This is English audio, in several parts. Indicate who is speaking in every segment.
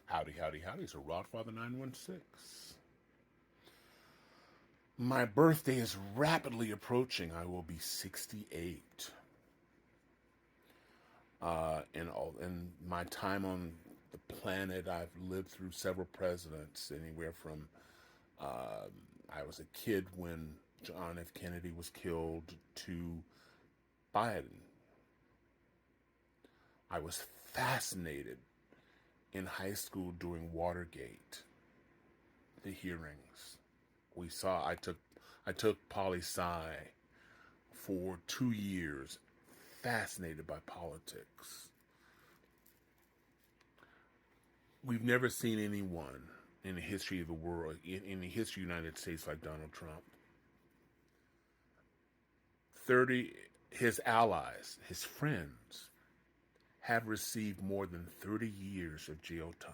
Speaker 1: Howdy, howdy, howdy. So Rodfather 916. My birthday is rapidly approaching. I will be 68. In my time on the planet, I've lived through several presidents, anywhere from I was a kid when John F. Kennedy was killed to Biden. I was fascinated in high school during Watergate, the hearings. I took poli-sci for 2 years, fascinated by politics. We've never seen anyone in the history of the world, in the history of the United States, like Donald Trump. 30, his allies, his friends, have received more than 30 years of jail time.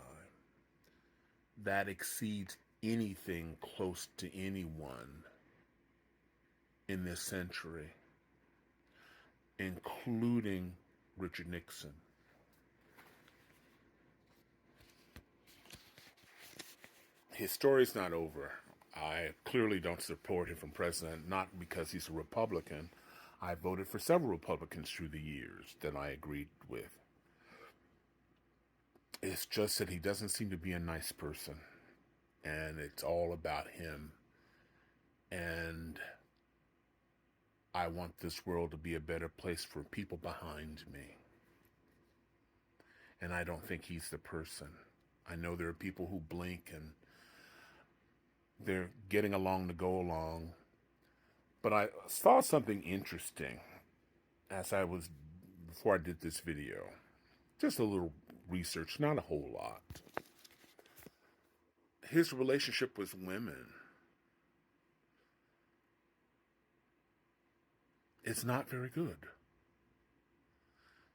Speaker 1: That exceeds anything close to anyone in this century, including Richard Nixon. His story's not over. I clearly don't support him for president, not because he's a Republican. I voted for several Republicans through the years that I agreed with. It's just that he doesn't seem to be a nice person, and it's all about him. And I want this world to be a better place for people behind me. And I don't think he's the person. I know there are people who blink and they're getting along to go along. But I saw something interesting before I did this video. Just a little research, not a whole lot. His relationship with women, it's not very good.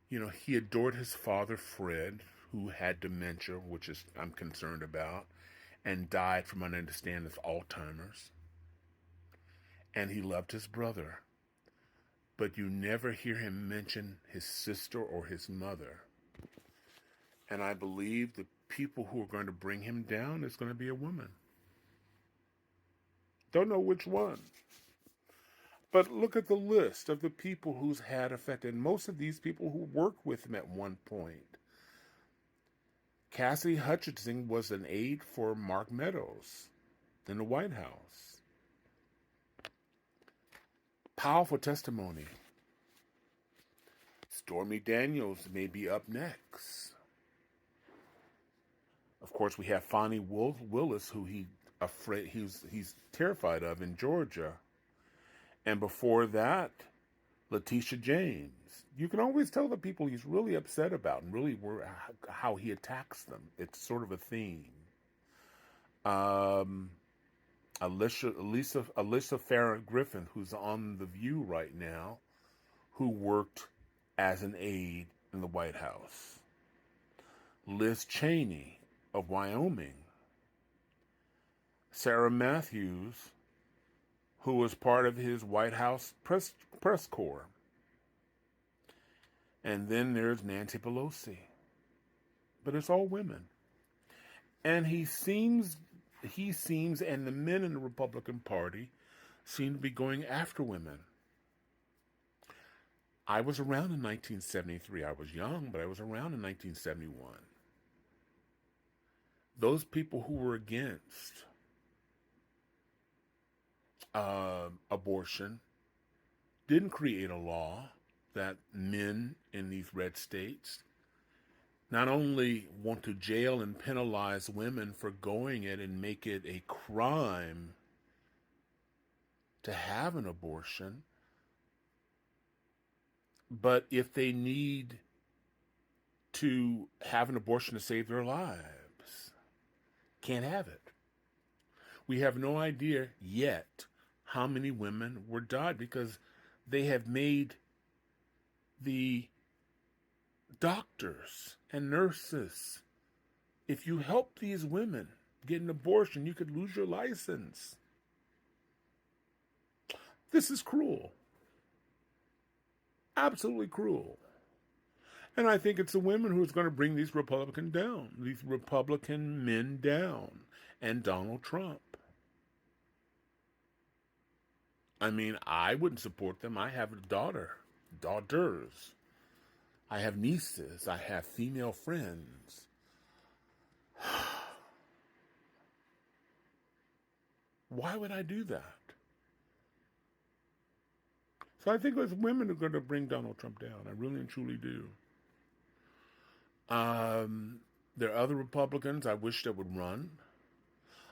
Speaker 1: You know, he adored his father, Fred, who had dementia, which is I'm concerned about, and died from what I understand of Alzheimer's. And he loved his brother. But you never hear him mention his sister or his mother. And I believe the people who are going to bring him down is going to be a woman. Don't know which one. But look at the list of the people who's had effect. And most of these people who worked with him at one point. Cassidy Hutchinson was an aide for Mark Meadows in the White House. Powerful testimony. Stormy Daniels may be up next. Of course, we have Fonnie Willis, who he's terrified of in Georgia. And before that, Letitia James. You can always tell the people he's really upset about and really how he attacks them. It's sort of a theme. Alicia Farrah Griffin, who's on The View right now, who worked as an aide in the White House. Liz Cheney of Wyoming. Sarah Matthews, who was part of his White House press corps. And then there's Nancy Pelosi. But it's all women. And he seems, and the men in the Republican Party seem to be going after women. I was around in 1973. I was young, but I was around in 1971. Those people who were against abortion didn't create a law that men in these red states not only want to jail and penalize women for going it and make it a crime to have an abortion, but if they need to have an abortion to save their lives, can't have it. We have no idea yet how many women were died because they have made the doctors and nurses, if you help these women get an abortion, you could lose your license. This is cruel. Absolutely cruel. And I think it's the women who's going to bring these Republican men down, and Donald Trump. I mean, I wouldn't support them. I have a daughters. I have nieces. I have female friends. Why would I do that? So I think those women are going to bring Donald Trump down. I really and truly do. There are other Republicans I wish that would run.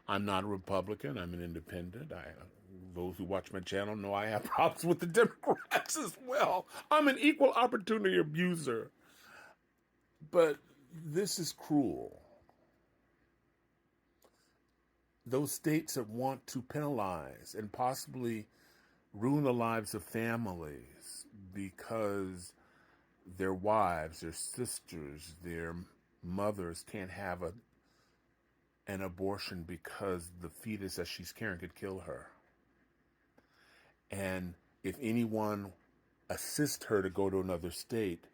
Speaker 1: I'm not a Republican. I'm an independent. Those who watch my channel know I have problems with the Democrats as well. I'm an equal opportunity abuser. But this is cruel. Those states that want to penalize and possibly ruin the lives of families because their wives, their sisters, their mothers can't have an abortion because the fetus that she's carrying could kill her. And if anyone assists her to go to another state,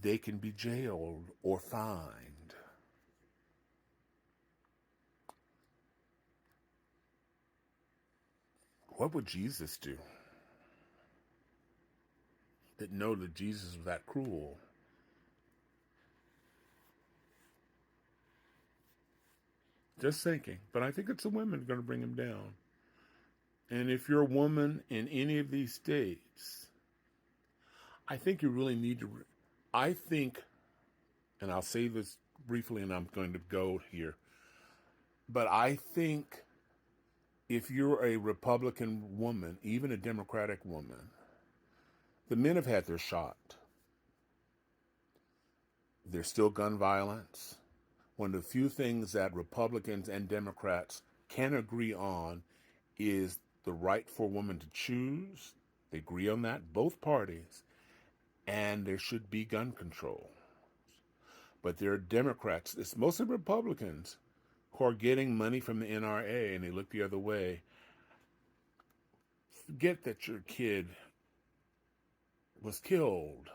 Speaker 1: they can be jailed or fined. What would Jesus do? Didn't know that Jesus was that cruel. Just thinking. But I think it's the women going to bring him down. And if you're a woman in any of these states, I think you really need to... I think, and I'll say this briefly and I'm going to go here, but I think if you're a Republican woman, even a Democratic woman, the men have had their shot. There's still gun violence. One of the few things that Republicans and Democrats can agree on is the right for a woman to choose. They agree on that, both parties. And there should be gun control. But there are Democrats, it's mostly Republicans, who are getting money from the NRA and they look the other way. Forget that your kid was killed.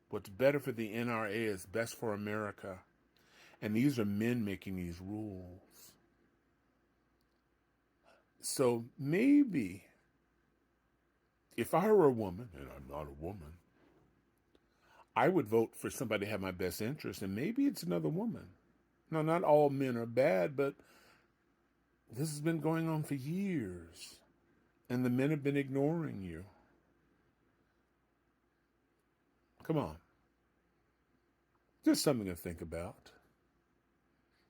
Speaker 1: What's better for the NRA is best for America. And these are men making these rules. So maybe, if I were a woman, and I'm not a woman, I would vote for somebody to have my best interest, and maybe it's another woman. No, not all men are bad, but this has been going on for years, and the men have been ignoring you. Come on. Just something to think about.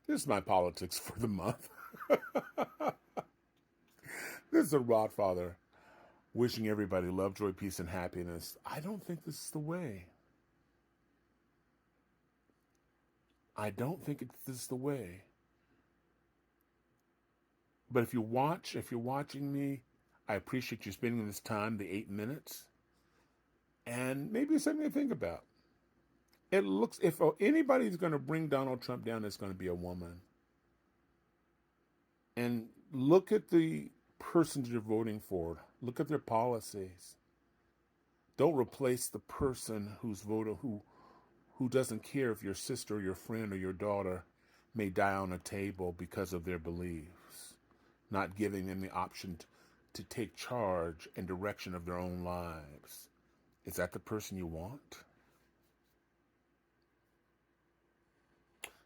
Speaker 1: This is my politics for the month. This is a Rodfather wishing everybody love, joy, peace, and happiness. I don't think this is the way. I don't think this is the way. But if you're watching me, I appreciate you spending this time, the 8 minutes. And maybe it's something to think about. It looks, if anybody's going to bring Donald Trump down, it's going to be a woman. And look at the persons you're voting for. Look at their policies. Don't replace the person who's voting, who doesn't care if your sister or your friend or your daughter may die on a table because of their beliefs, not giving them the option to take charge and direction of their own lives. Is that the person you want?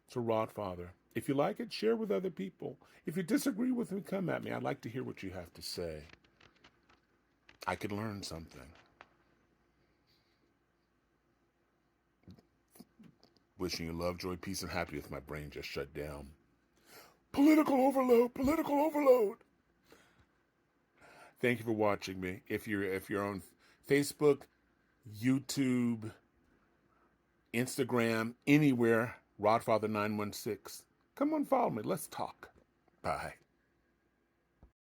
Speaker 1: It's a Rodfather. If you like it, share with other people. If you disagree with me, come at me. I'd like to hear what you have to say. I could learn something. Wishing you love, joy, peace, and happiness. My brain just shut down. Political overload. Political overload. Thank you for watching me. If you're on Facebook, YouTube, Instagram, anywhere, Rodfather916. Come on, follow me. Let's talk. Bye.